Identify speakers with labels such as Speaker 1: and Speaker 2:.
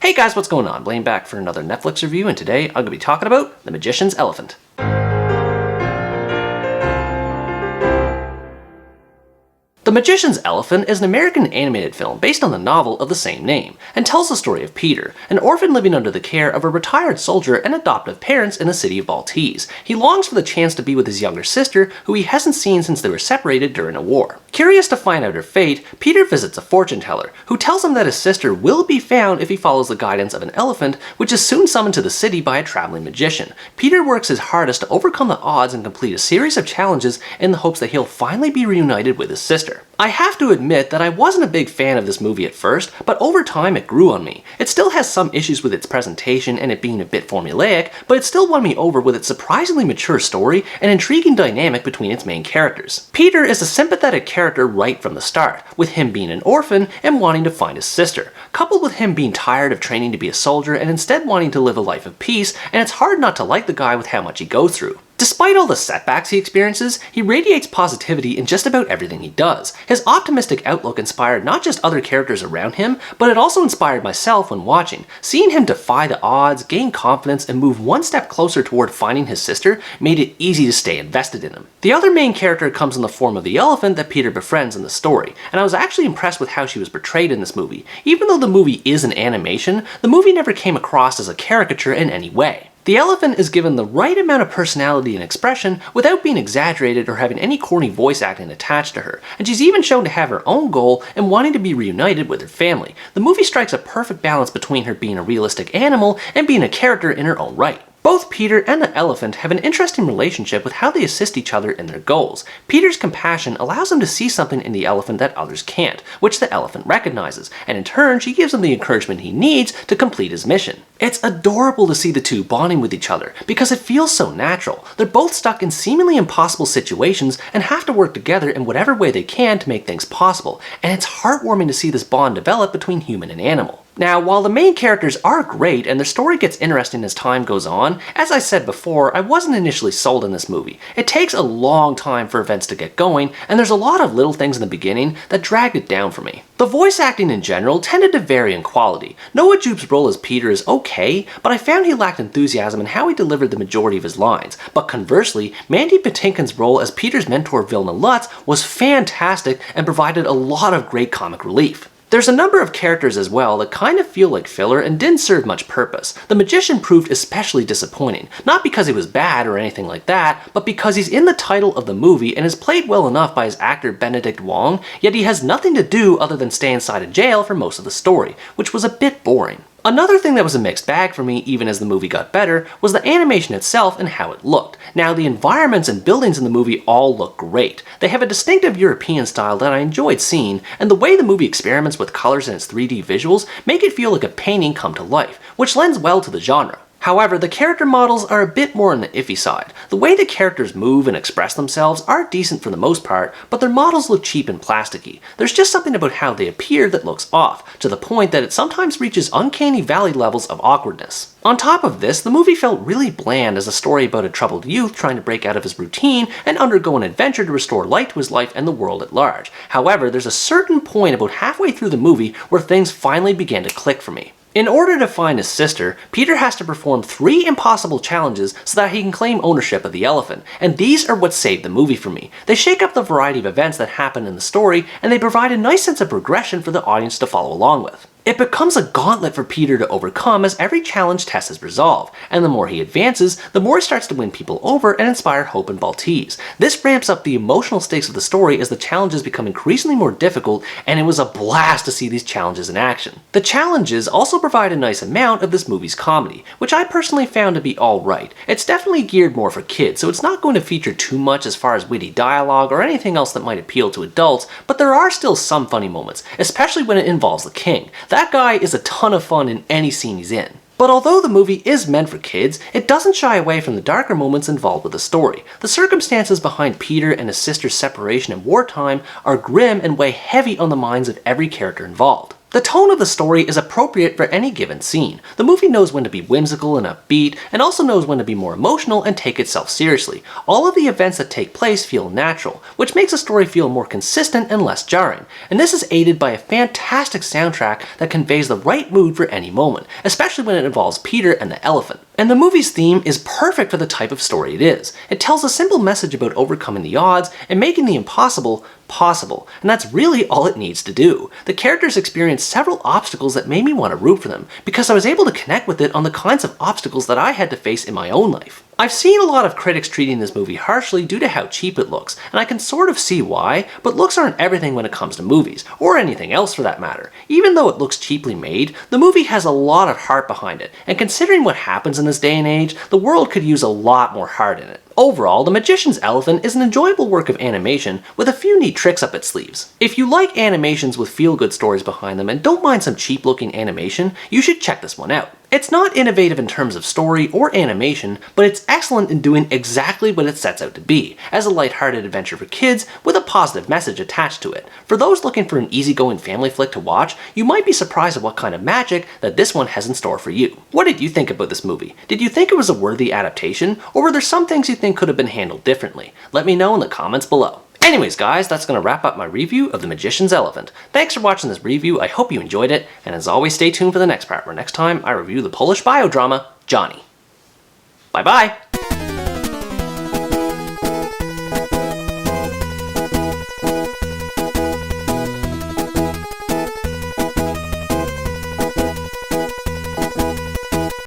Speaker 1: Hey guys, what's going on? Blaine back for another Netflix review, and today I'm going to be talking about The Magician's Elephant. The Magician's Elephant is an American animated film based on the novel of the same name, and tells the story of Peter, an orphan living under the care of a retired soldier and adoptive parents in the city of Baltese. He longs for the chance to be with his younger sister, who he hasn't seen since they were separated during a war. Curious to find out her fate, Peter visits a fortune teller, who tells him that his sister will be found if he follows the guidance of an elephant, which is soon summoned to the city by a traveling magician. Peter works his hardest to overcome the odds and complete a series of challenges in the hopes that he'll finally be reunited with his sister. I have to admit that I wasn't a big fan of this movie at first, but over time it grew on me. It still has some issues with its presentation and it being a bit formulaic, but it still won me over with its surprisingly mature story and intriguing dynamic between its main characters. Peter is a sympathetic character right from the start, with him being an orphan and wanting to find his sister, coupled with him being tired of training to be a soldier and instead wanting to live a life of peace, and it's hard not to like the guy with how much he goes through. Despite all the setbacks he experiences, he radiates positivity in just about everything he does. His optimistic outlook inspired not just other characters around him, but it also inspired myself when watching. Seeing him defy the odds, gain confidence, and move one step closer toward finding his sister made it easy to stay invested in him. The other main character comes in the form of the elephant that Peter befriends in the story, and I was actually impressed with how she was portrayed in this movie. Even though the movie is an animation, the movie never came across as a caricature in any way. The elephant is given the right amount of personality and expression without being exaggerated or having any corny voice acting attached to her, and she's even shown to have her own goal in wanting to be reunited with her family. The movie strikes a perfect balance between her being a realistic animal and being a character in her own right. Both Peter and the elephant have an interesting relationship with how they assist each other in their goals. Peter's compassion allows him to see something in the elephant that others can't, which the elephant recognizes, and in turn she gives him the encouragement he needs to complete his mission. It's adorable to see the two bonding with each other, because it feels so natural. They're both stuck in seemingly impossible situations and have to work together in whatever way they can to make things possible, and it's heartwarming to see this bond develop between human and animal. Now, while the main characters are great and their story gets interesting as time goes on, as I said before, I wasn't initially sold on this movie. It takes a long time for events to get going, and there's a lot of little things in the beginning that dragged it down for me. The voice acting in general tended to vary in quality. Noah Jupe's role as Peter is okay, but I found he lacked enthusiasm in how he delivered the majority of his lines. But conversely, Mandy Patinkin's role as Peter's mentor Vilna Lutz was fantastic and provided a lot of great comic relief. There's a number of characters as well that kind of feel like filler and didn't serve much purpose. The magician proved especially disappointing, not because he was bad or anything like that, but because he's in the title of the movie and is played well enough by his actor Benedict Wong, yet he has nothing to do other than stay inside a jail for most of the story, which was a bit boring. Another thing that was a mixed bag for me, even as the movie got better, was the animation itself and how it looked. Now, the environments and buildings in the movie all look great. They have a distinctive European style that I enjoyed seeing, and the way the movie experiments with colors and its 3D visuals make it feel like a painting come to life, which lends well to the genre. However, the character models are a bit more on the iffy side. The way the characters move and express themselves are decent for the most part, but their models look cheap and plasticky. There's just something about how they appear that looks off, to the point that it sometimes reaches uncanny valley levels of awkwardness. On top of this, the movie felt really bland as a story about a troubled youth trying to break out of his routine and undergo an adventure to restore light to his life and the world at large. However, there's a certain point about halfway through the movie where things finally began to click for me. In order to find his sister, Peter has to perform 3 impossible challenges so that he can claim ownership of the elephant, and these are what saved the movie for me. They shake up the variety of events that happen in the story, and they provide a nice sense of progression for the audience to follow along with. It becomes a gauntlet for Peter to overcome as every challenge tests his resolve, and the more he advances, the more he starts to win people over and inspire hope in Baltese. This ramps up the emotional stakes of the story as the challenges become increasingly more difficult, and it was a blast to see these challenges in action. The challenges also provide a nice amount of this movie's comedy, which I personally found to be alright. It's definitely geared more for kids, so it's not going to feature too much as far as witty dialogue or anything else that might appeal to adults, but there are still some funny moments, especially when it involves the king. That guy is a ton of fun in any scene he's in. But although the movie is meant for kids, it doesn't shy away from the darker moments involved with the story. The circumstances behind Peter and his sister's separation in wartime are grim and weigh heavy on the minds of every character involved. The tone of the story is appropriate for any given scene. The movie knows when to be whimsical and upbeat, and also knows when to be more emotional and take itself seriously. All of the events that take place feel natural, which makes the story feel more consistent and less jarring. And this is aided by a fantastic soundtrack that conveys the right mood for any moment, especially when it involves Peter and the elephant. And the movie's theme is perfect for the type of story it is. It tells a simple message about overcoming the odds and making the impossible possible, and that's really all it needs to do. The characters experience several obstacles that made me want to root for them, because I was able to connect with it on the kinds of obstacles that I had to face in my own life. I've seen a lot of critics treating this movie harshly due to how cheap it looks, and I can sort of see why, but looks aren't everything when it comes to movies, or anything else for that matter. Even though it looks cheaply made, the movie has a lot of heart behind it, and considering what happens in this day and age, the world could use a lot more heart in it. Overall, The Magician's Elephant is an enjoyable work of animation with a few neat tricks up its sleeves. If you like animations with feel-good stories behind them and don't mind some cheap-looking animation, you should check this one out. It's not innovative in terms of story or animation, but it's excellent in doing exactly what it sets out to be, as a lighthearted adventure for kids with a positive message attached to it. For those looking for an easygoing family flick to watch, you might be surprised at what kind of magic that this one has in store for you. What did you think about this movie? Did you think it was a worthy adaptation, or were there some things you think could have been handled differently? Let me know in the comments below. Anyways guys, that's going to wrap up my review of The Magician's Elephant. Thanks for watching this review, I hope you enjoyed it, and as always stay tuned for the next part where next time I review the Polish biodrama, Johnny. Bye bye!